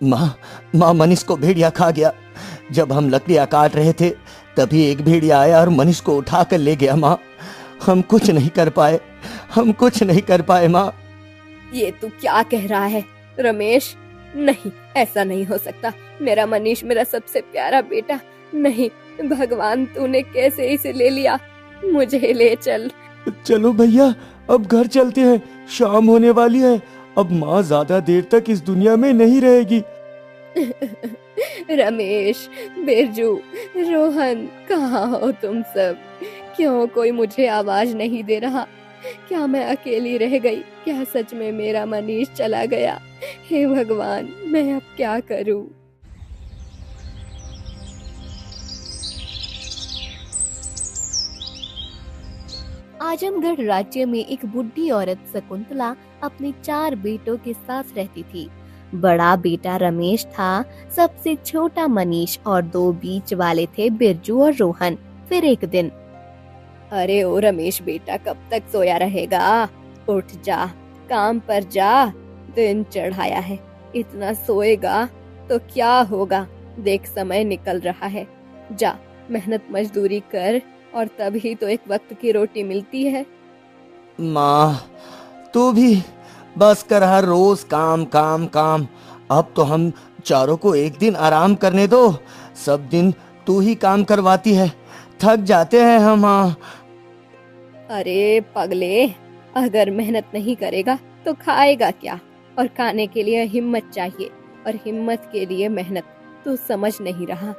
माँ, माँ मनीष को भेड़िया खा गया। जब हम लकड़ियाँ काट रहे थे तभी एक भेड़िया आया और मनीष को उठा कर ले गया। माँ, हम कुछ नहीं कर पाए, हम कुछ नहीं कर पाए माँ। ये तू क्या कह रहा है रमेश? नहीं, ऐसा नहीं हो सकता। मेरा मनीष मेरा सबसे प्यारा बेटा। नहीं, भगवान तूने कैसे इसे ले लिया? मुझे ले चल। चलो भैया, अब घर चलते हैं, शाम होने वाली है। अब माँ ज्यादा देर तक इस दुनिया में नहीं रहेगी। रमेश, बिरजू, रोहन, कहाँ हो तुम सब? क्यों कोई मुझे आवाज नहीं दे रहा? क्या मैं अकेली रह गई? क्या सच में मेरा मनीष चला गया? हे भगवान, मैं अब क्या करूं? आजमगढ़ राज्य में एक बुढ़ी औरत शकुंतला अपने 4 बेटों के साथ रहती थी। बड़ा बेटा रमेश था, सबसे छोटा मनीष और 2 बीच वाले थे बिरजू और रोहन। फिर एक दिन, अरे ओ रमेश बेटा, कब तक सोया रहेगा? उठ जा, काम पर जा। दिन चढ़ाया है, इतना सोएगा तो क्या होगा? देख समय निकल रहा है, जा मेहनत मजदूरी कर और तभी तो एक वक्त की रोटी मिलती है। माँ, तू भी बस कर, हर रोज काम काम काम। अब तो हम चारों को एक दिन आराम करने दो। सब दिन तू ही काम करवाती है, थक जाते हैं हम। हाँ। अरे पगले, अगर मेहनत नहीं करेगा तो खाएगा क्या? और खाने के लिए हिम्मत चाहिए, और हिम्मत के लिए मेहनत। तू समझ नहीं रहा?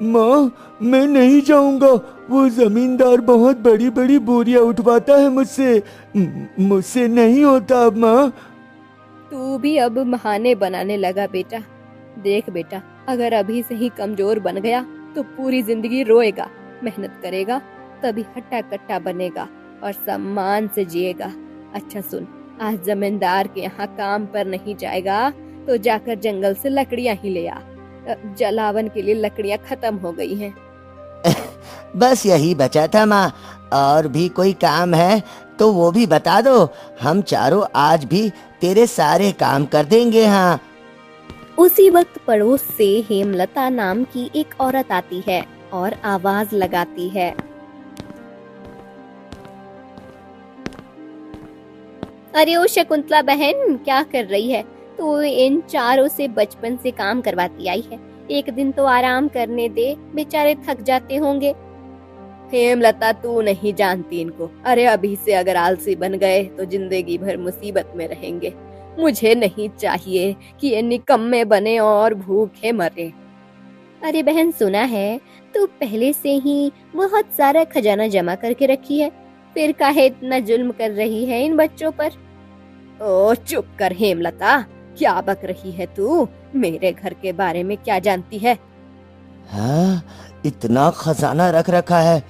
माँ, मैं नहीं जाऊंगा। वो जमींदार बहुत बड़ी बड़ी बोरियां उठवाता है मुझसे। मुझसे नहीं होता अब माँ। तू भी अब बहाने बनाने लगा बेटा। देख बेटा, अगर अभी से ही कमजोर बन गया तो पूरी जिंदगी रोएगा। मेहनत करेगा तभी हट्टा कट्टा बनेगा और सम्मान से जिएगा। अच्छा सुन, आज जमींदार के यहाँ काम पर नहीं जाएगा तो जाकर जंगल से लकड़ियाँ ही ले आ। जलावन के लिए लकड़ियाँ खत्म हो गई हैं। बस यही बचा था माँ। और भी कोई काम है तो वो भी बता दो। हम चारों आज भी तेरे सारे काम कर देंगे। हाँ। उसी वक्त पड़ोस से हेमलता नाम की एक औरत आती है और आवाज लगाती है, अरे ओ शकुंतला बहन, क्या कर रही है? तो इन चारों से बचपन से काम करवाती आई है। एक दिन तो आराम करने दे, बेचारे थक जाते होंगे। हेमलता, तू नहीं जानती इनको। अरे अभी से अगर आलसी बन गए तो जिंदगी भर मुसीबत में रहेंगे। मुझे नहीं चाहिए कि ये निकम्मे बने और भूखे मरे। अरे बहन, सुना है तू पहले से ही बहुत सारा खजाना जमा करके रखी है, फिर काहे इतना जुल्म कर रही है इन बच्चों पर? ओ चुप कर हेमलता, क्या बक रही है तू? मेरे घर के बारे में क्या जानती है? हाँ, इतना खजाना रख रखा है,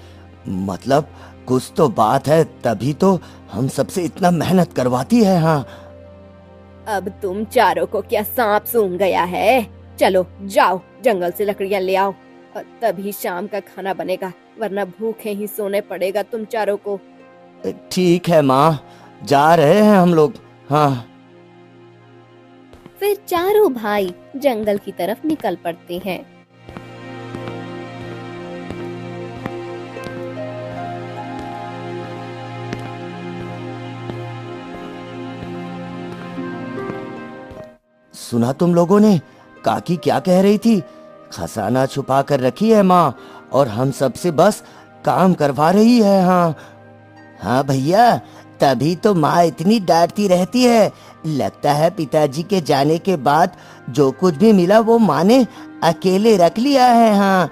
मतलब कुछ तो बात है, तभी तो हम सबसे इतना मेहनत करवाती है। हाँ। अब तुम चारों को क्या सांप सूंघ गया है? चलो जाओ, जंगल से लकड़ियां ले आओ, और तभी शाम का खाना बनेगा, वरना भूखे ही सोने पड़ेगा तुम चारों को। ठीक है माँ, जा रहे हैं हम लोग। हाँ। फिर चारों भाई जंगल की तरफ निकल पड़ते हैं। सुना तुम लोगों ने? काकी क्या कह रही थी? खजाना छुपा कर रखी है माँ, और हम सबसे बस काम करवा रही है। हाँ। हाँ भैया, तभी तो माँ इतनी डांटती रहती है। लगता है पिताजी के जाने के बाद जो कुछ भी मिला वो माँ ने अकेले रख लिया है। हाँ।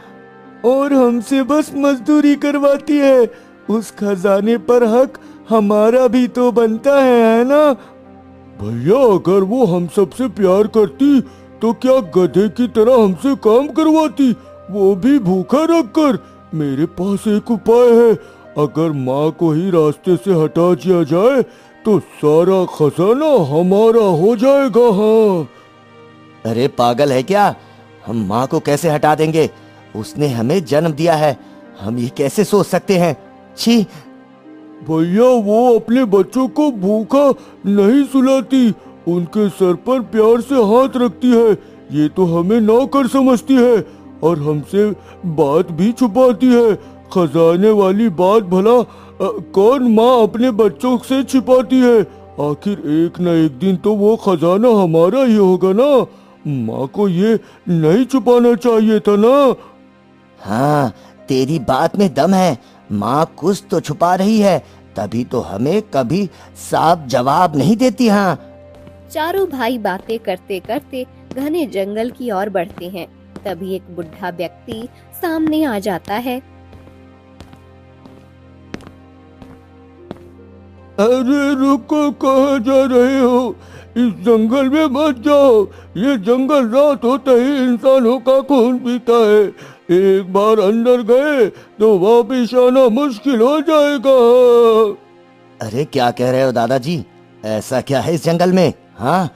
और हमसे बस मजदूरी करवाती है। उस खजाने पर हक हमारा भी तो बनता है ना? भैया, अगर वो हम सबसे प्यार करती तो क्या गधे की तरह हमसे काम करवाती, वो भी भूखा रखकर? मेरे पास एक उपाय है। अगर माँ को ही रास्ते से हटा दिया जाए तो सारा खजाना हमारा हो जाएगा। हाँ। अरे पागल है क्या? हम माँ को कैसे हटा देंगे? उसने हमें जन्म दिया है, हम ये कैसे सोच सकते हैं? छी। भैया, वो अपने बच्चों को भूखा नहीं सुलाती, उनके सर पर प्यार से हाथ रखती है। ये तो हमें नौकर समझती है और हमसे बात भी छुपाती है। खजाने वाली बात भला कौन माँ अपने बच्चों से छिपाती है? आखिर एक न एक दिन तो वो खजाना हमारा ही होगा ना। माँ को ये नहीं छुपाना चाहिए था ना। हाँ, तेरी बात में दम है। माँ कुछ तो छुपा रही है, तभी तो हमें कभी साफ जवाब नहीं देती। हाँ। चारों भाई बातें करते करते घने जंगल की ओर बढ़ते हैं। तभी एक बुढ़ा व्यक्ति सामने आ जाता है। अरे रुको, कहाँ जा रहे हो? इस जंगल में मत जाओ। ये जंगल रात होते ही इंसानों का खून पीता है। एक बार अंदर गए तो वापिस आना मुश्किल हो जाएगा। अरे क्या कह रहे हो दादाजी? ऐसा क्या है इस जंगल में? हाँ,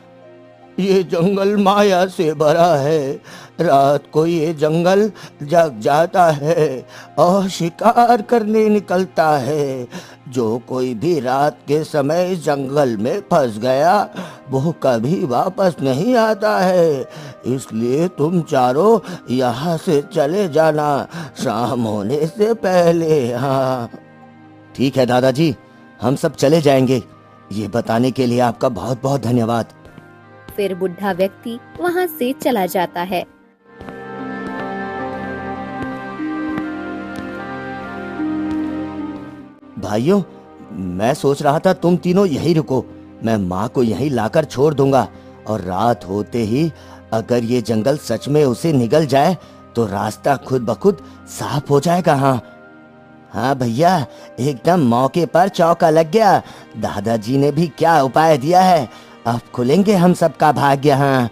ये जंगल माया से भरा है। रात को ये जंगल जग जाता है और शिकार करने निकलता है। जो कोई भी रात के समय इस जंगल में फंस गया वो कभी वापस नहीं आता है। इसलिए तुम चारों यहाँ से चले जाना शाम होने से पहले। हाँ ठीक है दादाजी, हम सब चले जाएंगे। ये बताने के लिए आपका बहुत बहुत धन्यवाद। फिर बुढ़ा व्यक्ति वहाँ से चला जाता है। भाइयों, मैं सोच रहा था तुम तीनों यहीं रुको। मैं माँ को यहीं लाकर छोड़ दूंगा और रात होते ही अगर ये जंगल सच में उसे निगल जाए तो रास्ता खुद ब खुद साफ हो जाएगा। हाँ हाँ भैया, एकदम मौके पर चौका लग गया। दादाजी ने भी क्या उपाय दिया है। अब खुलेंगे हम सबका भाग्य। हाँ।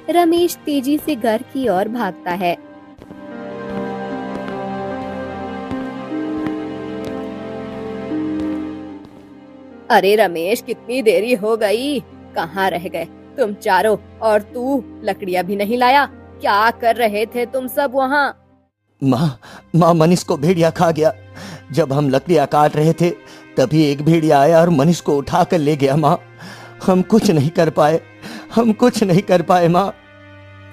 रमेश तेजी से घर की ओर भागता है। अरे रमेश, कितनी देरी हो गई? कहाँ रह गए तुम चारों? और तू लकड़ियाँ भी नहीं लाया? क्या कर रहे थे तुम सब वहाँ? माँ मनीष को भेड़िया खा गया। जब हम लकड़ियाँ काट रहे थे तभी एक भेड़िया आया और मनीष को उठा कर ले गया। माँ, हम कुछ नहीं कर पाए, हम कुछ नहीं कर पाए माँ।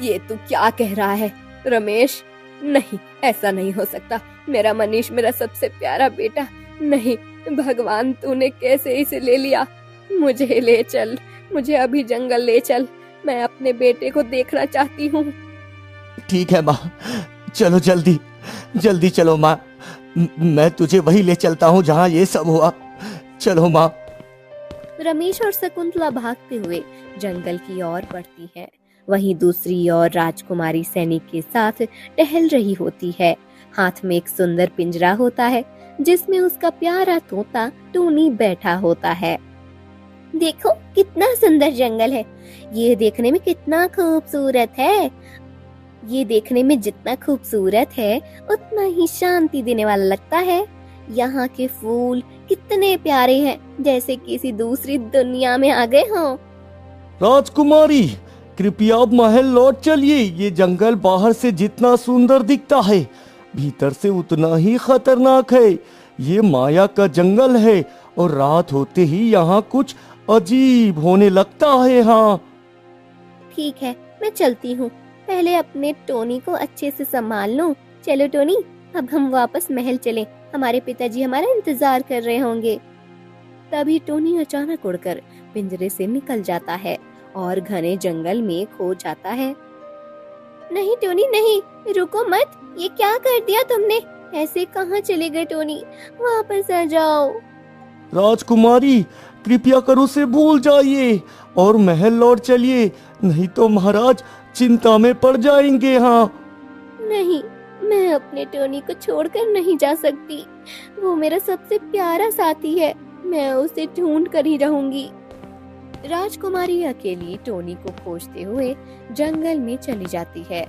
ये तू क्या कह रहा है रमेश? नहीं, ऐसा नहीं हो सकता। मेरा मनीष मेरा सबसे प्यारा बेटा। नहीं, भगवान, तूने कैसे इसे ले लिया? मुझे ले चल, मुझे अभी जंगल ले चल। मैं अपने बेटे को देखना चाहती हूँ। ठीक है माँ, चलो जल्दी जल्दी चलो माँ। मैं तुझे वही ले चलता हूँ जहाँ ये सब हुआ। चलो माँ। रमेश और शकुंतला भागते हुए जंगल की ओर बढ़ती है। वहीं दूसरी ओर राजकुमारी सैनिक के साथ टहल रही होती है। हाथ में एक सुंदर पिंजरा होता है जिसमें उसका प्यारा तोता टोनी बैठा होता है। देखो कितना सुंदर जंगल है। ये देखने में कितना खूबसूरत है। ये देखने में जितना खूबसूरत है उतना ही शांति देने वाला लगता है। यहाँ के फूल कितने प्यारे हैं, जैसे किसी दूसरी दुनिया में आ गए हों। राजकुमारी, कृपया अब महल लौट चलिए। ये जंगल बाहर से जितना सुंदर दिखता है भीतर से उतना ही खतरनाक है। ये माया का जंगल है और रात होते ही यहाँ कुछ अजीब होने लगता है। हाँ ठीक है, मैं चलती हूँ। पहले अपने टोनी को अच्छे से संभाल लूं। चलो टोनी, अब हम वापस महल चलें। हमारे पिताजी हमारा इंतजार कर रहे होंगे। तभी टोनी अचानक उड़कर पिंजरे से निकल जाता है और घने जंगल में खो जाता है। नहीं टोनी नहीं, रुको मत। ये क्या कर दिया तुमने? ऐसे कहाँ चले गए टोनी? वापस आ जाओ। राजकुमारी, कृपया कर उसे भूल जाइए और महल लौट चलिए, नहीं तो महाराज चिंता में पड़ जाएंगे। हाँ नहीं, मैं अपने टोनी को छोड़कर नहीं जा सकती। वो मेरा सबसे प्यारा साथी है। मैं उसे ढूंढ कर ही रहूंगी। राजकुमारी अकेली टोनी को खोजते हुए जंगल में चली जाती है।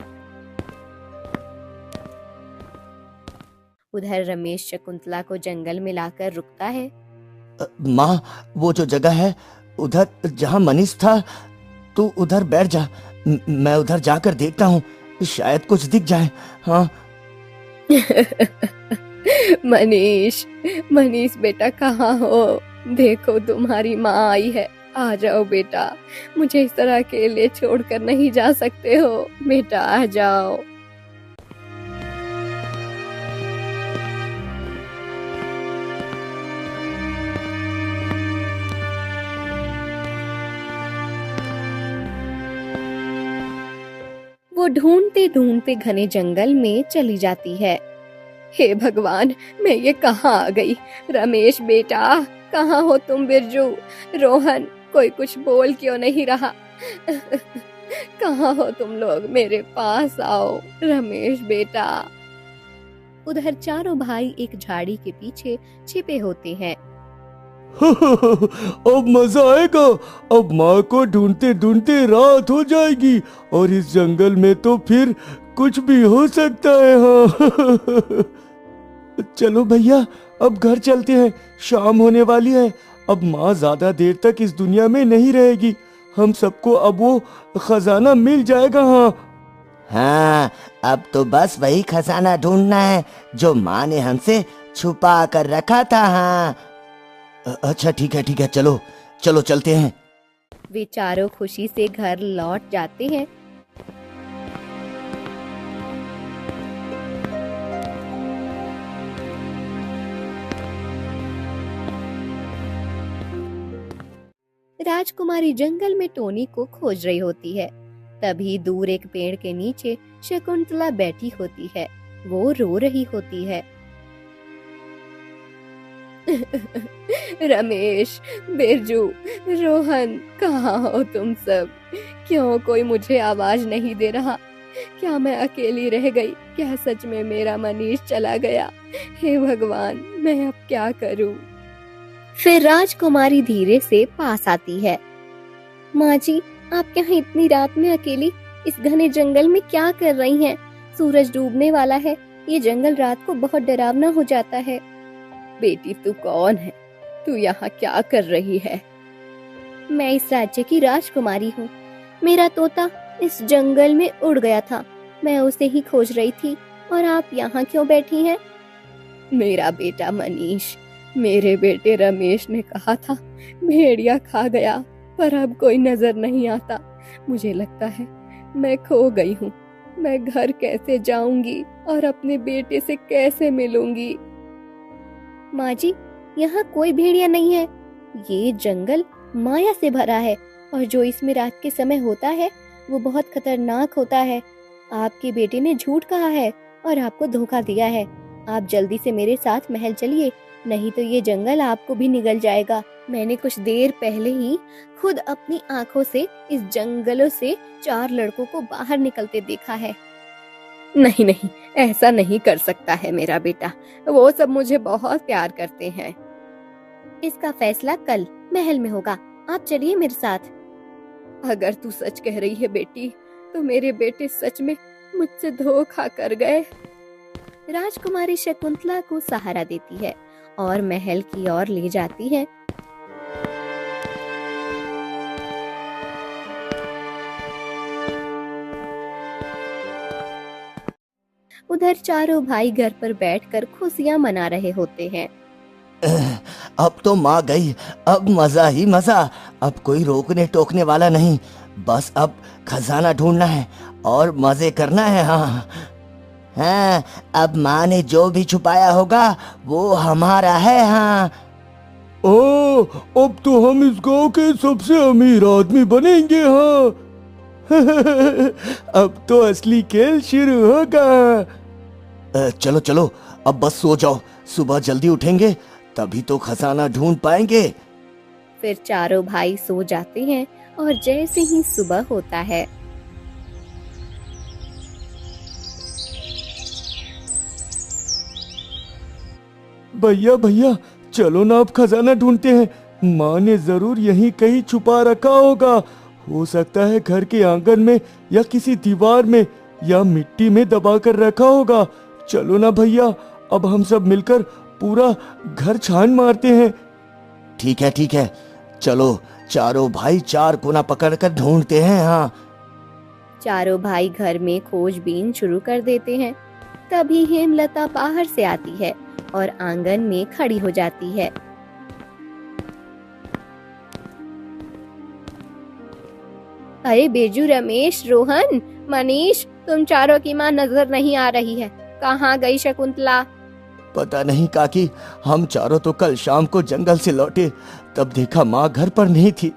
उधर रमेश शकुंतला को जंगल में लाकर रुकता है। माँ, वो जो जगह है उधर जहाँ मनीष था, तू उधर बैठ जा। मैं उधर जाकर देखता हूँ, शायद कुछ दिख जाए। हाँ मनीष, मनीष बेटा कहाँ हो? देखो तुम्हारी माँ आई है। आ जाओ बेटा, मुझे इस तरह अकेले छोड़कर नहीं जा सकते हो, बेटा आ जाओ। वो ढूंढते ढूंढते घने जंगल में चली जाती है। हे भगवान, मैं ये कहाँ आ गई? रमेश बेटा, कहाँ हो तुम? बिरजू, रोहन, कोई कुछ बोल क्यों नहीं रहा? कहाँ हो तुम लोग? मेरे पास आओ। रमेश बेटा। उधर चारों भाई एक झाड़ी के पीछे छिपे होते हैं। अब मजा आएगा। अब माँ को ढूंढते ढूंढते रात हो जाएगी और इस जंगल में तो फिर कुछ भी हो सकता है। हाँ। चलो भैया, अब घर चलते हैं, शाम होने वाली है। अब माँ ज्यादा देर तक इस दुनिया में नहीं रहेगी। हम सबको अब वो खजाना मिल जाएगा। हाँ हाँ, अब तो बस वही खजाना ढूंढना है जो माँ ने हमसे छुपा कर रखा था। हाँ अच्छा ठीक है, चलो चलो चलते हैं। वे चारों खुशी से घर लौट जाते हैं। राजकुमारी जंगल में टोनी को खोज रही होती है। तभी दूर एक पेड़ के नीचे शकुंतला बैठी होती है। वो रो रही होती है। रमेश, बिरजू, रोहन, कहाँ हो तुम सब? क्यों कोई मुझे आवाज नहीं दे रहा? क्या मैं अकेली रह गई? क्या सच में मेरा मनीष चला गया? हे भगवान, मैं अब क्या करूं? फिर राजकुमारी धीरे से पास आती है। माँ जी, आप यहाँ इतनी रात में अकेली इस घने जंगल में क्या कर रही हैं? सूरज डूबने वाला है। ये जंगल रात को बहुत डरावना हो जाता है। बेटी, तू कौन है? तू यहाँ क्या कर रही है? मैं इस राज्य की राजकुमारी हूँ। मेरा तोता इस जंगल में उड़ गया था। मैं उसे ही खोज रही थी। और आप यहाँ क्यों बैठी हैं? मेरा बेटा मनीष, मेरे बेटे रमेश ने कहा था भेड़िया खा गया, पर अब कोई नजर नहीं आता। मुझे लगता है मैं खो गई हूँ। मैं घर कैसे जाऊंगी और अपने बेटे से कैसे मिलूंगी? माँ जी, यहाँ कोई भेड़िया नहीं है। ये जंगल माया से भरा है और जो इसमें रात के समय होता है वो बहुत खतरनाक होता है। आपके बेटे ने झूठ कहा है और आपको धोखा दिया है। आप जल्दी से मेरे साथ महल चलिए, नहीं तो ये जंगल आपको भी निगल जाएगा। मैंने कुछ देर पहले ही खुद अपनी आंखों से इस जंगलों से 4 लड़कों को बाहर निकलते देखा है। नहीं नहीं, ऐसा नहीं कर सकता है मेरा बेटा। वो सब मुझे बहुत प्यार करते हैं। इसका फैसला कल महल में होगा। आप चलिए मेरे साथ। अगर तू सच कह रही है बेटी, तो मेरे बेटे सच में मुझसे धोखा कर गए। राजकुमारी शकुंतला को सहारा देती है और महल की ओर ले जाती है। उधर चारों भाई घर पर बैठकर खुशियां मना रहे होते हैं। अब तो माँ गई, अब मजा ही मजा। अब कोई रोकने टोकने वाला नहीं। बस अब खजाना ढूंढना है और मजे करना है। हाँ हाँ, अब माँ ने जो भी छुपाया होगा वो हमारा है। हाँ ओ, अब तो हम इस गांव के सबसे अमीर आदमी बनेंगे। हाँ। अब तो असली खेल शुरू होगा। चलो चलो, अब बस सो जाओ। सुबह जल्दी उठेंगे तभी तो खजाना ढूंढ पाएंगे। फिर चारों भाई सो जाते हैं और जैसे ही सुबह होता है, भैया भैया, चलो ना, अब खजाना ढूंढते हैं। माँ ने जरूर यहीं कहीं छुपा रखा होगा। हो सकता है घर के आंगन में या किसी दीवार में या मिट्टी में दबा कर रखा होगा। चलो ना भैया, अब हम सब मिलकर पूरा घर छान मारते हैं। ठीक है, चलो चारों भाई 4 कोना पकड़कर ढूंढते हैं। हाँ चारों भाई घर में खोजबीन शुरू कर देते हैं। तभी हेमलता बाहर से आती है और आंगन में खड़ी हो जाती है। अरे बेजू, रमेश, रोहन, मनीष, तुम चारों की माँ नजर नहीं आ रही है। कहाँ गई शकुंतला? पता नहीं काकी, हम चारों तो कल शाम को जंगल से लौटे, तब देखा माँ घर पर नहीं थी।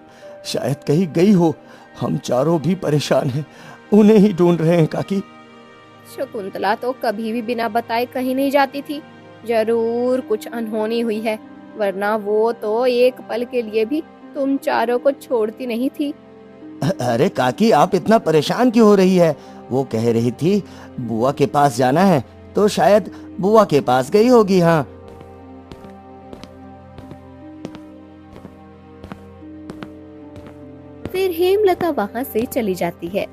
शायद कहीं गई हो। हम चारों भी परेशान हैं, उन्हें ही ढूंढ रहे हैं काकी। शकुंतला तो कभी भी बिना बताए कहीं नहीं जाती थी। जरूर कुछ अनहोनी हुई है, वरना वो तो एक पल के लिए भी तुम चारों को छोड़ती नहीं थी। अरे काकी, आप इतना परेशान क्यों हो रही है? वो कह रही थी बुआ के पास जाना है, तो शायद बुआ के पास गई होगी। हाँ। फिर हेमलता वहां से चली जाती है।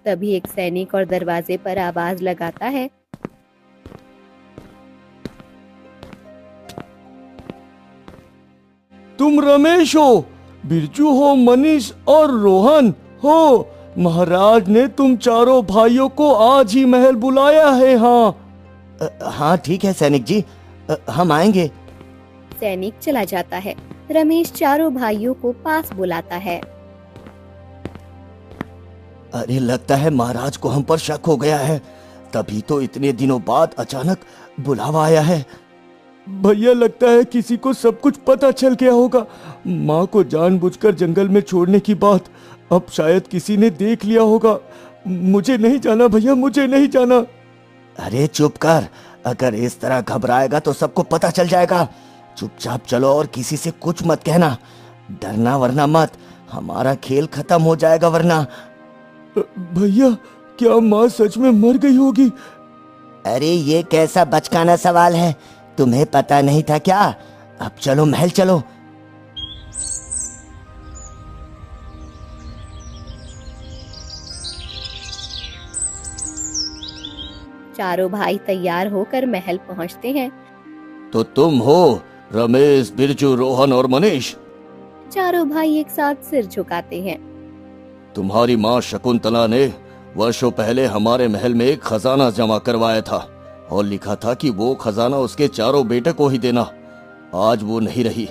तभी एक सैनिक और दरवाजे पर आवाज लगाता है। तुम रमेश हो, बिरजू हो, मनीष और रोहन हो। महाराज ने तुम चारों भाइयों को आज ही महल बुलाया है। हाँ। हाँ ठीक है सैनिक जी, हम आएंगे। सैनिक चला जाता है। रमेश चारों भाइयों को पास बुलाता है। अरे लगता है महाराज को हम पर शक हो गया है, तभी तो इतने दिनों बाद अचानक बुलावा आया है। भैया, लगता है किसी को सब कुछ पता चल गया होगा। माँ को जानबूझकर जंगल में छोड़ने की बात अब शायद किसी ने देख लिया होगा। मुझे नहीं जाना भैया, मुझे नहीं जाना। अरे चुप कर, अगर इस तरह घबराएगा तो सबको पता चल जाएगा। चुपचाप चलो और किसी से कुछ मत कहना। डरना वरना मत, हमारा खेल खत्म हो जाएगा वरना। भैया, क्या माँ सच में मर गई होगी? अरे ये कैसा बचकाना सवाल है, तुम्हें पता नहीं था क्या? अब चलो महल चलो। चारों भाई तैयार होकर महल पहुंचते हैं। तो तुम हो रमेश, बिरजू, रोहन और मनीष? चारों भाई एक साथ सिर झुकाते हैं। तुम्हारी माँ शकुंतला ने वर्षों पहले हमारे महल में एक खजाना जमा करवाया था और लिखा था कि वो खजाना उसके चारों बेटे को ही देना। आज वो नहीं रही।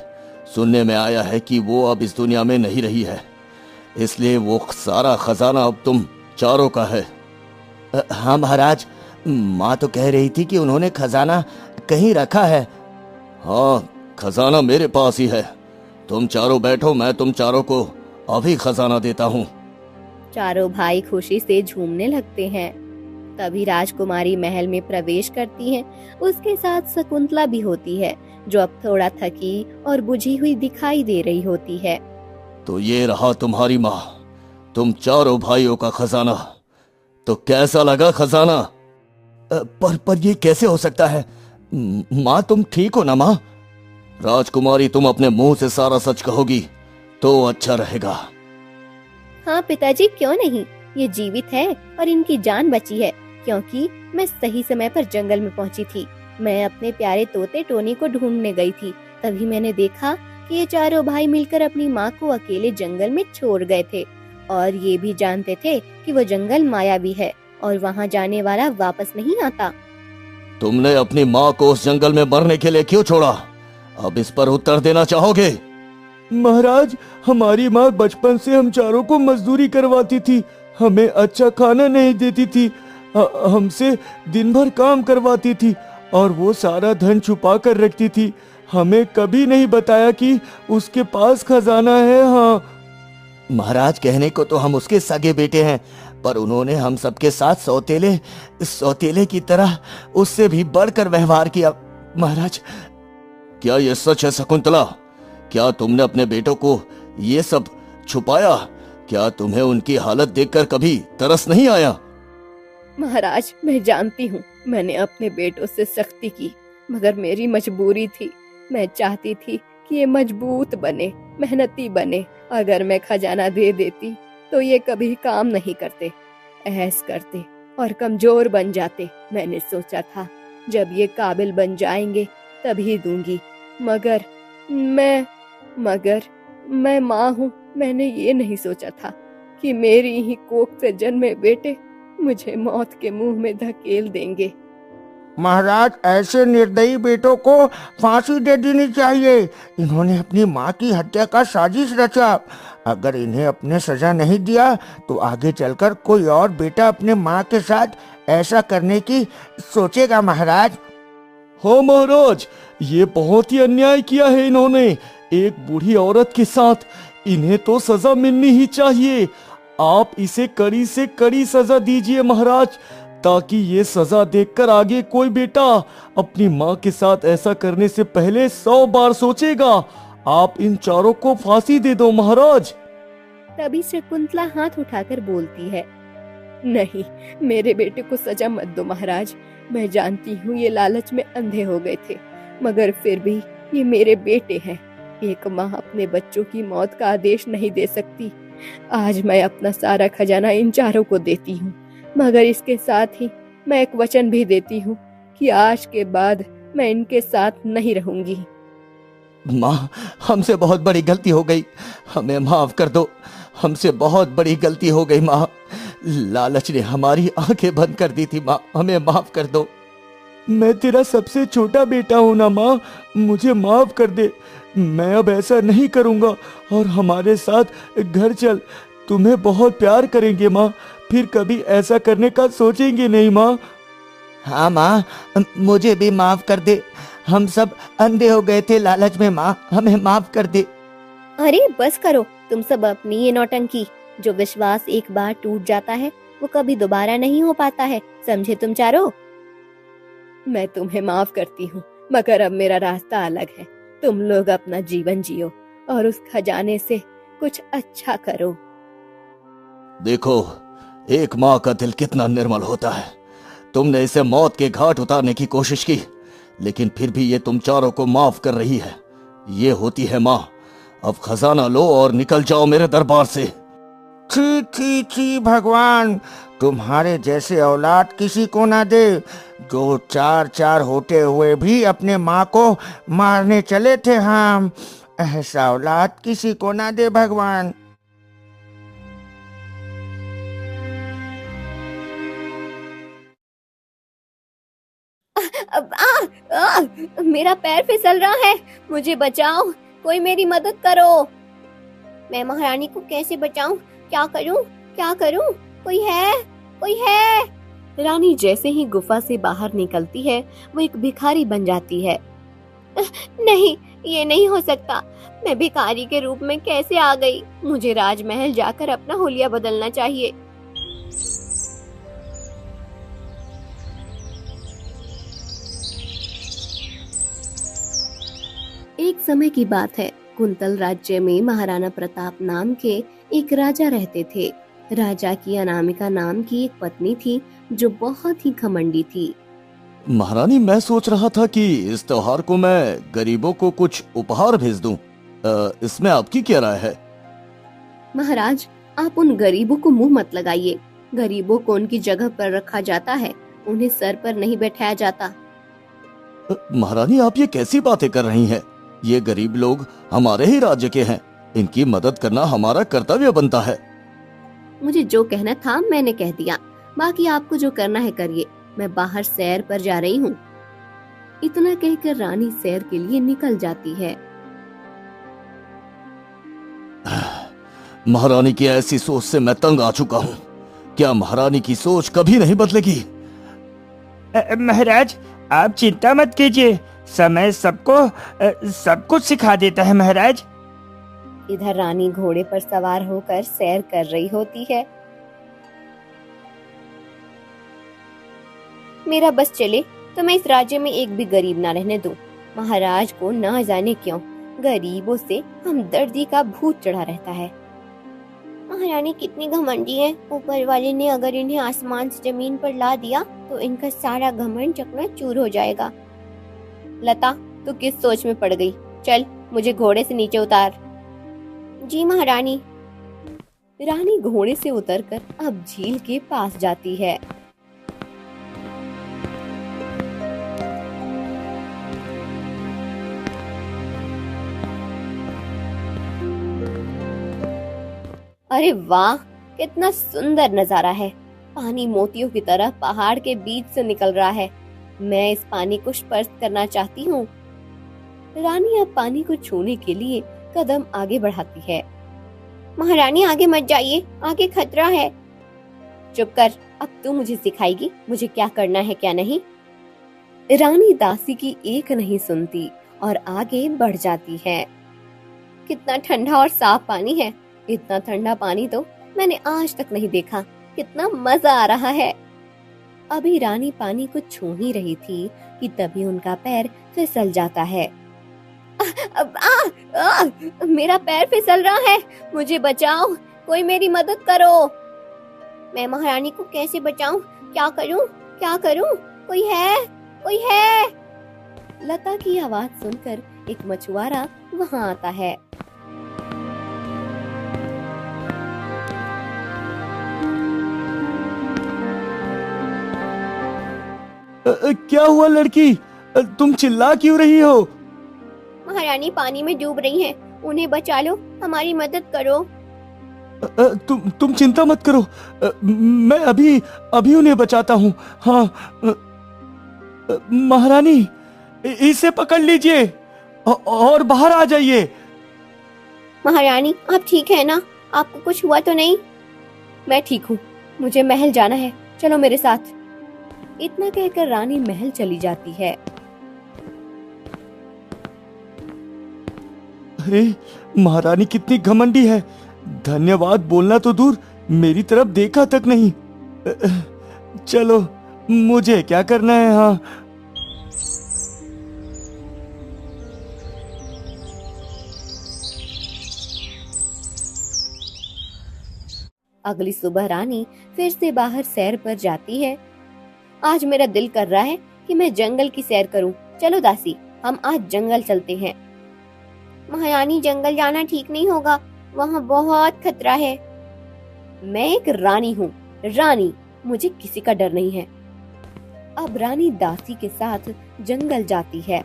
सुनने में आया है कि वो अब इस दुनिया में नहीं रही है, इसलिए वो सारा खजाना अब तुम चारों का है। हाँ महाराज, माँ तो कह रही थी कि उन्होंने खजाना कहीं रखा है। हाँ, खजाना मेरे पास ही है। तुम चारों बैठो, मैं तुम चारों को अभी खजाना देता हूँ। चारों भाई खुशी से झूमने लगते हैं। तभी राजकुमारी महल में प्रवेश करती है। उसके साथ शकुंतला भी होती है, जो अब थोड़ा थकी और बुझी हुई दिखाई दे रही होती है। तो ये रहा तुम्हारी माँ, तुम चारों भाइयों का खजाना। तो कैसा लगा खजाना? पर ये कैसे हो सकता है? माँ तुम ठीक हो ना माँ? राजकुमारी, तुम अपने मुंह से सारा सच कहोगी तो अच्छा रहेगा। हाँ पिताजी, क्यों नहीं। ये जीवित है और इनकी जान बची है क्योंकि मैं सही समय पर जंगल में पहुंची थी। मैं अपने प्यारे तोते टोनी को ढूंढने गई थी। तभी मैंने देखा कि ये चारों भाई मिलकर अपनी माँ को अकेले जंगल में छोड़ गए थे और ये भी जानते थे कि वो जंगल मायावी है और वहाँ जाने वाला वापस नहीं आता। तुमने अपनी माँ को उस जंगल में मरने के लिए क्यों छोड़ा? अब इस पर उत्तर देना चाहोगे? महाराज, हमारी माँ बचपन से हम चारों को मजदूरी करवाती थी, हमें अच्छा खाना नहीं देती थी, हमसे दिन भर काम करवाती थी और वो सारा धन छुपा कर रखती थी। हमें कभी नहीं बताया कि उसके पास खजाना है। हाँ महाराज, कहने को तो हम उसके सगे बेटे हैं, पर उन्होंने हम सबके साथ सौतेले की तरह उससे भी बढ़कर व्यवहार किया। महाराज, क्या ये सच है शकुंतला? क्या तुमने अपने बेटों को ये सब छुपाया? क्या तुम्हें उनकी हालत देखकर कभी तरस नहीं आया? महाराज, मैं जानती हूँ मैंने अपने बेटों से सख्ती की, मगर मेरी मजबूरी थी। मैं चाहती थी कि ये मजबूत बने, मेहनती बने। अगर मैं खजाना दे देती तो ये कभी काम नहीं करते, ऐश करते और कमजोर बन जाते। मैंने सोचा था जब ये काबिल बन जाएंगे तभी दूंगी, मगर मैं माँ हूँ। मैंने ये नहीं सोचा था कि मेरी ही कोख से जन्मे बेटे मुझे मौत के मुंह में धकेल देंगे। महाराज, ऐसे निर्दयी बेटों को फांसी दे देनी चाहिए। इन्होंने अपनी माँ की हत्या का साजिश रचा। अगर इन्हें अपने सजा नहीं दिया तो आगे चलकर कोई और बेटा अपने माँ के साथ ऐसा करने की सोचेगा महाराज। हाँ महाराज, ये बहुत ही अन्याय किया है इन्होंने एक बूढ़ी औरत के साथ। इन्हें तो सजा मिलनी ही चाहिए। आप इसे कड़ी से कड़ी सजा दीजिए महाराज, ताकि ये सजा देखकर आगे कोई बेटा अपनी माँ के साथ ऐसा करने से पहले 100 बार सोचेगा। आप इन चारों को फांसी दे दो महाराज। तभी शकुंतला हाथ उठाकर बोलती है, नहीं, मेरे बेटे को सजा मत दो महाराज। मैं जानती हूँ ये लालच में अंधे हो गए थे, मगर फिर भी ये मेरे बेटे हैं। एक माँ अपने बच्चों की मौत का आदेश नहीं दे सकती। आज मैं अपना सारा खजाना इन चारों को देती हूँ, मगर इसके साथ ही मैं एक वचन भी देती हूँ कि आज के बाद मैं इनके साथ नहीं रहूंगी। माँ, हमसे बहुत बड़ी गलती हो गई, हमें माफ कर दो। हमसे बहुत बड़ी गलती हो गई माँ, लालच ने हमारी आंखें बंद कर दी थी माँ, हमें माफ कर दो। मैं तेरा सबसे छोटा बेटा हूं ना माँ, मुझे माफ कर दे। मैं अब ऐसा नहीं करूंगा और हमारे साथ घर चल, तुम्हें बहुत प्यार करेंगे माँ, फिर कभी ऐसा करने का सोचेंगे नहीं माँ। हाँ माँ, मुझे भी माफ कर दे। हम सब अंधे हो गए थे लालच में माँ, हमें माफ कर दे। अरे बस करो तुम सब अपनी ये नौटंकी। जो विश्वास एक बार टूट जाता है वो कभी दोबारा नहीं हो पाता है, समझे तुम चारों? मैं तुम्हें माफ करती हूँ, मगर अब मेरा रास्ता अलग है। तुम लोग अपना जीवन जियो और उस खजाने से कुछ अच्छा करो। देखो, एक माँ का दिल कितना निर्मल होता है। तुमने इसे मौत के घाट उतारने की कोशिश की, लेकिन फिर भी ये तुम चारों को माफ कर रही है। ये होती है माँ। अब खजाना लो और निकल जाओ मेरे दरबार से। छी छी छी भगवान, तुम्हारे जैसे औलाद किसी को ना दे। जो 4 होते हुए भी अपने माँ को मारने चले थे हम, ऐसा औलाद किसी को ना दे भगवान। मेरा पैर फिसल रहा है, मुझे बचाओ, कोई मेरी मदद करो। मैं महारानी को कैसे बचाऊं? क्या करूं? क्या करूं? कोई है? कोई है? रानी जैसे ही गुफा से बाहर निकलती है वो एक भिखारी बन जाती है। नहीं, ये नहीं हो सकता। मैं भिखारी के रूप में कैसे आ गई? मुझे राजमहल जाकर अपना हुलिया बदलना चाहिए। एक समय की बात है, कुंतल राज्य में महाराणा प्रताप नाम के एक राजा रहते थे। राजा की अनामिका नाम की एक पत्नी थी जो बहुत ही घमंडी थी। महारानी, मैं सोच रहा था कि इस त्योहार को मैं गरीबों को कुछ उपहार भेज दूं। इसमें आपकी क्या राय है? महाराज, आप उन गरीबों को मुंह मत लगाइए। गरीबों को उनकी जगह पर रखा जाता है, उन्हें सर पर नहीं बैठाया जाता। महारानी, आप ये कैसी बातें कर रही हैं? ये गरीब लोग हमारे ही राज्य के हैं, इनकी मदद करना हमारा कर्तव्य बनता है। मुझे जो कहना था मैंने कह दिया, बाकी आपको जो करना है करिए। मैं बाहर सैर पर जा रही हूँ। इतना कहकर रानी सैर के लिए निकल जाती है। महारानी की ऐसी सोच से मैं तंग आ चुका हूँ। क्या महारानी की सोच कभी नहीं बदलेगी? महाराज, आप चिंता मत कीजिए, समय सबको सब कुछ सिखा देता है महाराज। इधर रानी घोड़े पर सवार होकर सैर कर रही होती है। मेरा बस चले तो मैं इस राज्य में एक भी गरीब ना रहने दूं। महाराज को ना जाने क्यों गरीबों से हमदर्दी का भूत चढ़ा रहता है। महारानी कितनी घमंडी है। ऊपर वाले ने अगर इन्हें आसमान से जमीन पर ला दिया तो इनका सारा घमंड चकनाचूर हो जाएगा। लता, तू किस सोच में पड़ गई? चल, मुझे घोड़े से नीचे उतार। जी महारानी। रानी घोड़े से उतरकर अब झील के पास जाती है। अरे वाह, कितना सुंदर नजारा है। पानी मोतियों की तरह पहाड़ के बीच से निकल रहा है। मैं इस पानी को स्पर्श करना चाहती हूँ। रानी अब पानी को छूने के लिए कदम आगे बढ़ाती है। महारानी आगे मत जाइए, आगे खतरा है। चुप कर, अब तू मुझे सिखाएगी मुझे क्या करना है क्या नहीं। रानी दासी की एक नहीं सुनती और आगे बढ़ जाती है। कितना ठंडा और साफ पानी है, इतना ठंडा पानी तो मैंने आज तक नहीं देखा। कितना मजा आ रहा है। अभी रानी पानी को छू ही रही थी कि तभी उनका पैर फिसल जाता है। मेरा पैर फिसल रहा है, मुझे बचाओ, कोई मेरी मदद करो। मैं महारानी को कैसे बचाऊं? क्या करूं? क्या करूं? कोई है? कोई है? लता की आवाज सुनकर एक मछुआरा वहां आता है। क्या हुआ लड़की, तुम चिल्ला क्यों रही हो? महारानी पानी में डूब रही हैं, उन्हें बचा लो, हमारी मदद करो। तुम चिंता मत करो, मैं अभी उन्हें बचाता हूँ। हाँ, महारानी इसे पकड़ लीजिए और बाहर आ जाइए। महारानी आप ठीक है ना? आपको कुछ हुआ तो नहीं? मैं ठीक हूँ, मुझे महल जाना है, चलो मेरे साथ। इतना कहकर रानी महल चली जाती है। अरे महारानी कितनी घमंडी है, धन्यवाद बोलना तो दूर मेरी तरफ देखा तक नहीं। चलो मुझे क्या करना है। हाँ, अगली सुबह रानी फिर से बाहर सैर पर जाती है। आज मेरा दिल कर रहा है कि मैं जंगल की सैर करूं। चलो दासी, हम आज जंगल चलते हैं। महारानी जंगल जाना ठीक नहीं होगा, वहाँ बहुत खतरा है। मैं एक रानी हूँ, रानी, मुझे किसी का डर नहीं है। अब रानी दासी के साथ जंगल जाती है।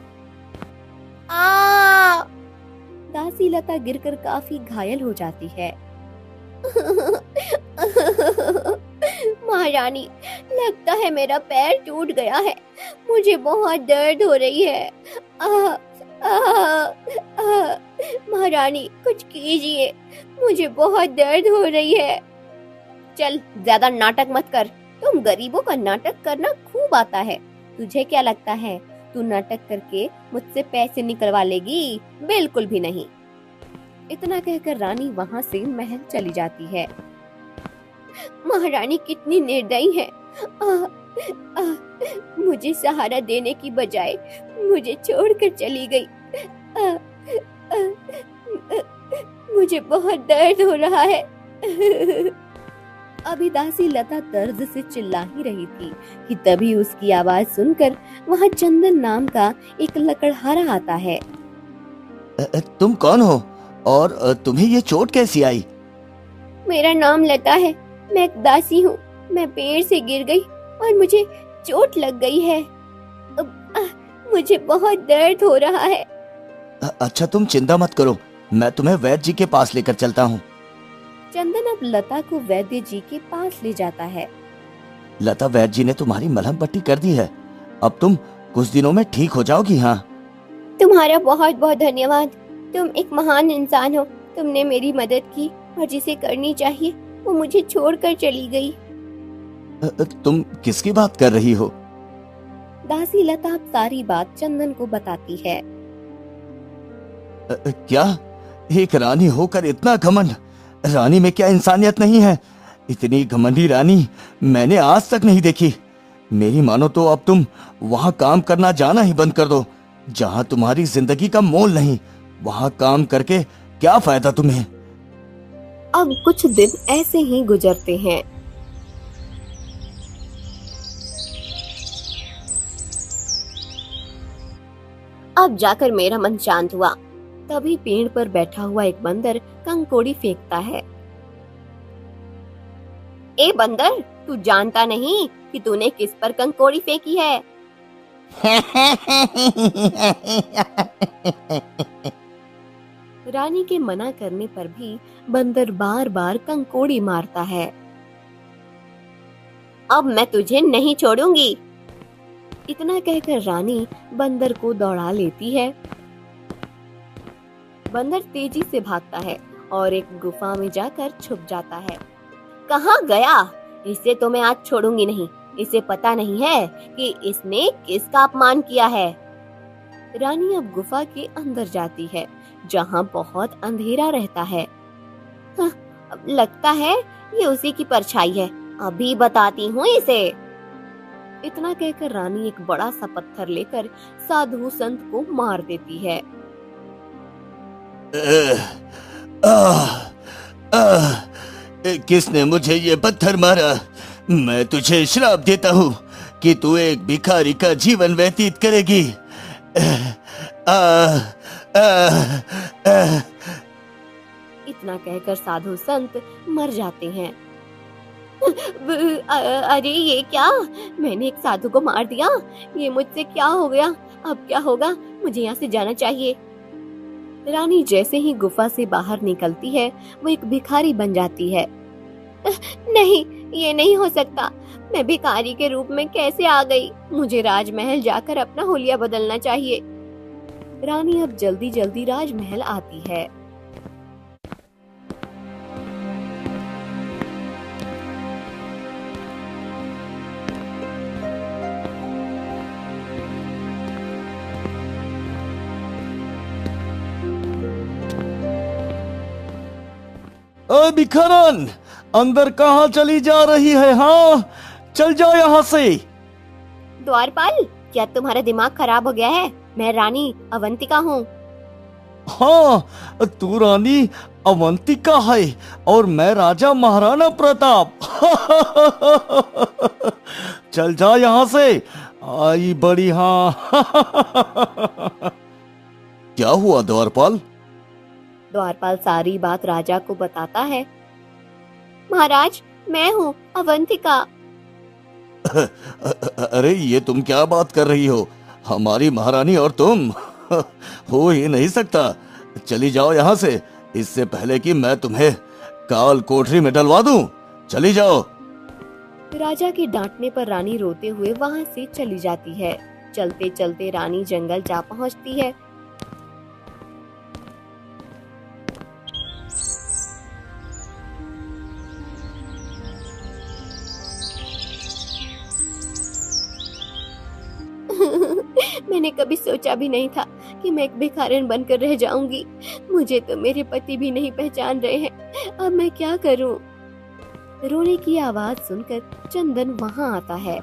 दासी लता गिरकर काफी घायल हो जाती है। महारानी, लगता है मेरा पैर टूट गया है, मुझे बहुत दर्द हो रही है। महारानी कुछ कीजिए, मुझे बहुत दर्द हो रही है। चल ज्यादा नाटक मत कर, तुम गरीबों का नाटक करना खूब आता है। तुझे क्या लगता है तू नाटक करके मुझसे पैसे निकलवा लेगी? बिल्कुल भी नहीं। इतना कहकर रानी वहां से महल चली जाती है। महारानी कितनी निर्दयी है, मुझे सहारा देने की बजाय मुझे छोड़कर चली गई। मुझे बहुत दर्द हो रहा है। अभी दासी लता दर्द से चिल्ला ही रही थी कि तभी उसकी आवाज सुनकर वहां चंदन नाम का एक लकड़हारा आता है। तुम कौन हो और तुम्हें ये चोट कैसी आई? मेरा नाम लता है, मैं एक दासी हूँ। मैं पेड़ से गिर गई और मुझे चोट लग गई है। मुझे बहुत दर्द हो रहा है। अच्छा तुम चिंता मत करो, मैं तुम्हें वैद्य जी के पास लेकर चलता हूँ। चंदन अब लता को वैद्य जी के पास ले जाता है। लता, वैद्य जी ने तुम्हारी मलहम पट्टी कर दी है, अब तुम कुछ दिनों में ठीक हो जाओगी। हाँ, तुम्हारा बहुत बहुत धन्यवाद, तुम एक महान इंसान हो। तुमने मेरी मदद की और जिसे करनी चाहिए वो मुझे छोड़कर चली गई। तुम किसकी बात कर रही हो? दासी लता अब सारी बात चंदन को बताती है। क्या? एक रानी होकर इतना घमंड? रानी में क्या इंसानियत नहीं है? इतनी घमंडी रानी मैंने आज तक नहीं देखी। मेरी मानो तो अब तुम वहां काम करना जाना ही बंद कर दो। जहां तुम्हारी जिंदगी का मोल नहीं, वहां काम करके क्या फायदा तुम्हें? अब कुछ दिन ऐसे ही गुजरते हैं। अब जाकर मेरा मन शांत हुआ। तभी पेड़ पर बैठा हुआ एक बंदर कंकोड़ी फेंकता है। ए बंदर, तू जानता नहीं कि तूने किस पर कंकोड़ी फेंकी है? रानी के मना करने पर भी बंदर बार बार कंकोड़ी मारता है। अब मैं तुझे नहीं छोड़ूंगी। इतना कहकर रानी बंदर को दौड़ा लेती है। बंदर तेजी से भागता है और एक गुफा में जाकर छुप जाता है। कहाँ गया? इसे तो मैं आज छोड़ूंगी नहीं। इसे पता नहीं है कि इसने किसका अपमान किया है। रानी अब गुफा के अंदर जाती है जहाँ बहुत अंधेरा रहता है। लगता है ये उसी की परछाई है, अभी बताती हूँ इसे। इतना कहकर रानी एक बड़ा सा पत्थर लेकर साधु संत को मार देती है। किसने मुझे ये पत्थर मारा? मैं तुझे श्राप देता हूँ कि तू एक भिखारी का जीवन व्यतीत करेगी। इतना कहकर साधु संत मर जाते हैं। अरे ये क्या? मैंने एक साधु को मार दिया। ये मुझसे क्या हो गया? अब क्या होगा? मुझे यहाँ से जाना चाहिए। रानी जैसे ही गुफा से बाहर निकलती है वो एक भिखारी बन जाती है। नहीं, ये नहीं हो सकता। मैं भिखारी के रूप में कैसे आ गई? मुझे राजमहल जाकर अपना हुलिया बदलना चाहिए। रानी अब जल्दी जल्दी राजमहल आती है। भिखारन, अंदर कहाँ चली जा रही है? हाँ, चल जाओ यहाँ से। द्वारपाल, क्या तुम्हारा दिमाग खराब हो गया है? मैं रानी अवंतिका हूँ। हाँ, तू रानी अवंतिका है और मैं राजा महाराणा प्रताप। चल जा यहाँ से, आई बड़ी। हाँ। क्या हुआ द्वारपाल? द्वारपाल सारी बात राजा को बताता है। महाराज, मैं हूँ अवंतिका। अरे ये तुम क्या बात कर रही हो? हमारी महारानी और तुम हो ही नहीं सकता। चली जाओ यहाँ से, इससे पहले कि मैं तुम्हें काल कोठरी में डलवा दूं। चली जाओ। राजा के डांटने पर रानी रोते हुए वहाँ से चली जाती है। चलते चलते रानी जंगल जा पहुँचती है। मैंने कभी सोचा भी नहीं था कि मैं एक भिखारन बनकर रह जाऊंगी। मुझे तो मेरे पति भी नहीं पहचान रहे हैं। अब मैं क्या करूं? रोने की आवाज सुनकर चंदन वहां आता है।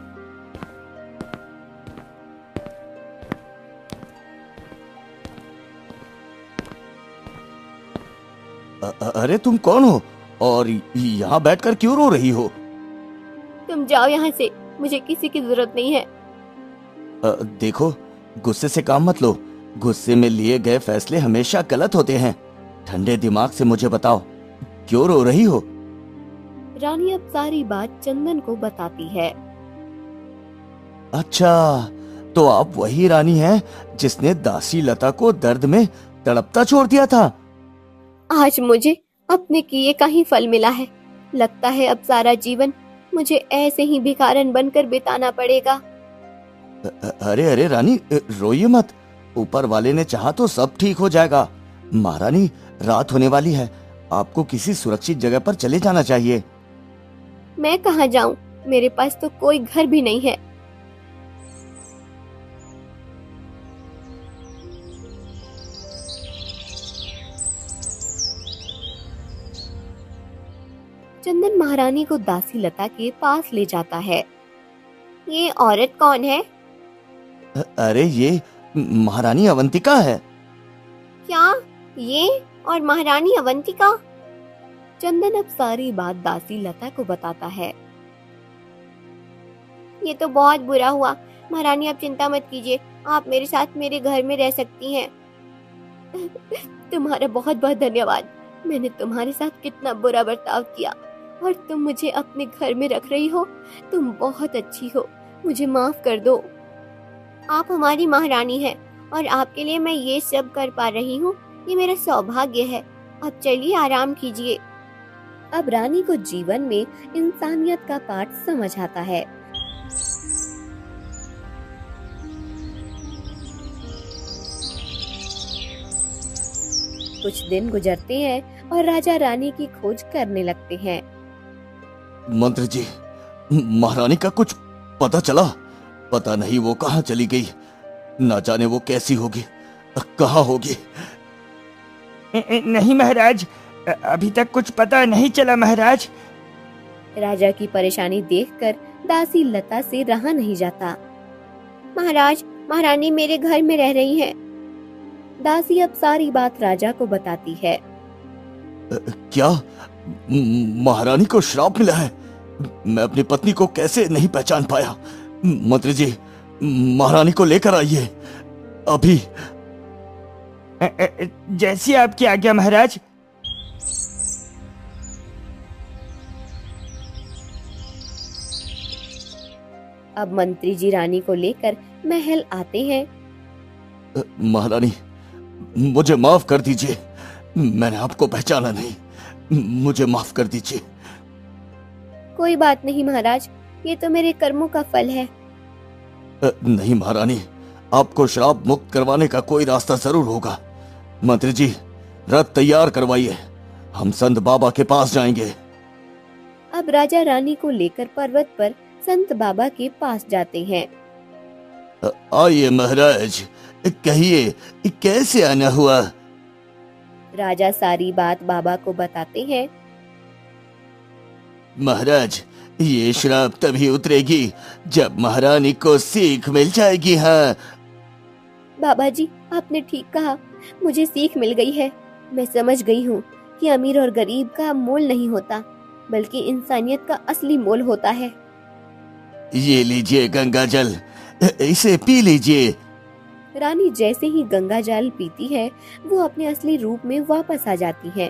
अरे तुम कौन हो और यहाँ बैठकर क्यों रो रही हो? तुम जाओ यहाँ से, मुझे किसी की जरूरत नहीं है। देखो, गुस्से से काम मत लो। गुस्से में लिए गए फैसले हमेशा गलत होते हैं। ठंडे दिमाग से मुझे बताओ, क्यों रो रही हो? रानी अब सारी बात चंदन को बताती है। अच्छा, तो आप वही रानी हैं जिसने दासी लता को दर्द में तड़पता छोड़ दिया था। आज मुझे अपने किए का ही फल मिला है। लगता है अब सारा जीवन मुझे ऐसे ही भिखारन बनकर बिताना पड़ेगा। अरे अरे रानी, रोइए मत। ऊपर वाले ने चाहा तो सब ठीक हो जाएगा। महारानी, रात होने वाली है, आपको किसी सुरक्षित जगह पर चले जाना चाहिए। मैं कहाँ जाऊं? मेरे पास तो कोई घर भी नहीं है। चंदन महारानी को दासी लता के पास ले जाता है। ये औरत कौन है? अरे ये महारानी अवंतिका है। क्या ये और महारानी अवंतिका? चंदन अब सारी बात दासी लता को बताता है। ये तो बहुत बुरा हुआ। महारानी, आप चिंता मत कीजिए, आप मेरे साथ मेरे घर में रह सकती हैं। तुम्हारा बहुत बहुत धन्यवाद। मैंने तुम्हारे साथ कितना बुरा बर्ताव किया और तुम मुझे अपने घर में रख रही हो। तुम बहुत अच्छी हो, मुझे माफ कर दो। आप हमारी महारानी हैं और आपके लिए मैं ये सब कर पा रही हूँ, ये मेरा सौभाग्य है। अब चलिए आराम कीजिए। अब रानी को जीवन में इंसानियत का पाठ समझ आता है। कुछ दिन गुजरते हैं और राजा रानी की खोज करने लगते हैं। मंत्री जी, महारानी का कुछ पता चला? पता नहीं वो कहाँ चली गई, ना जाने वो कैसी होगी, कहाँ होगी। नहीं महाराज, अभी तक कुछ पता नहीं चला महाराज। राजा की परेशानी देखकर दासी लता से रहा नहीं जाता। महाराज, महारानी मेरे घर में रह रही है। दासी अब सारी बात राजा को बताती है। क्या महारानी को श्राप मिला है? मैं अपनी पत्नी को कैसे नहीं पहचान पाया। मंत्री जी, महारानी को लेकर आइए अभी। जैसी आपकी आज्ञा महाराज। अब मंत्री जी रानी को लेकर महल आते हैं। महारानी, मुझे माफ कर दीजिए, मैंने आपको पहचाना नहीं, मुझे माफ कर दीजिए। कोई बात नहीं महाराज, ये तो मेरे कर्मों का फल है। नहीं महारानी, आपको श्राप मुक्त करवाने का कोई रास्ता जरूर होगा। मंत्री जी, रथ तैयार करवाइए, हम संत बाबा के पास जाएंगे। अब राजा रानी को लेकर पर्वत पर संत बाबा के पास जाते हैं। आइए महाराज, कहिए कैसे आना हुआ। राजा सारी बात बाबा को बताते हैं। महाराज, ये श्राप तभी उतरेगी जब महारानी को सीख मिल जाएगी। हाँ बाबा जी, आपने ठीक कहा, मुझे सीख मिल गई है। मैं समझ गई हूँ कि अमीर और गरीब का मोल नहीं होता, बल्कि इंसानियत का असली मोल होता है। ये लीजिए गंगा जल, इसे पी लीजिए। रानी जैसे ही गंगा जल पीती है, वो अपने असली रूप में वापस आ जाती है।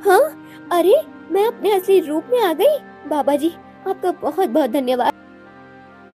हाँ, अरे मैं अपने असली रूप में आ गई। बाबा जी, आपका बहुत बहुत धन्यवाद।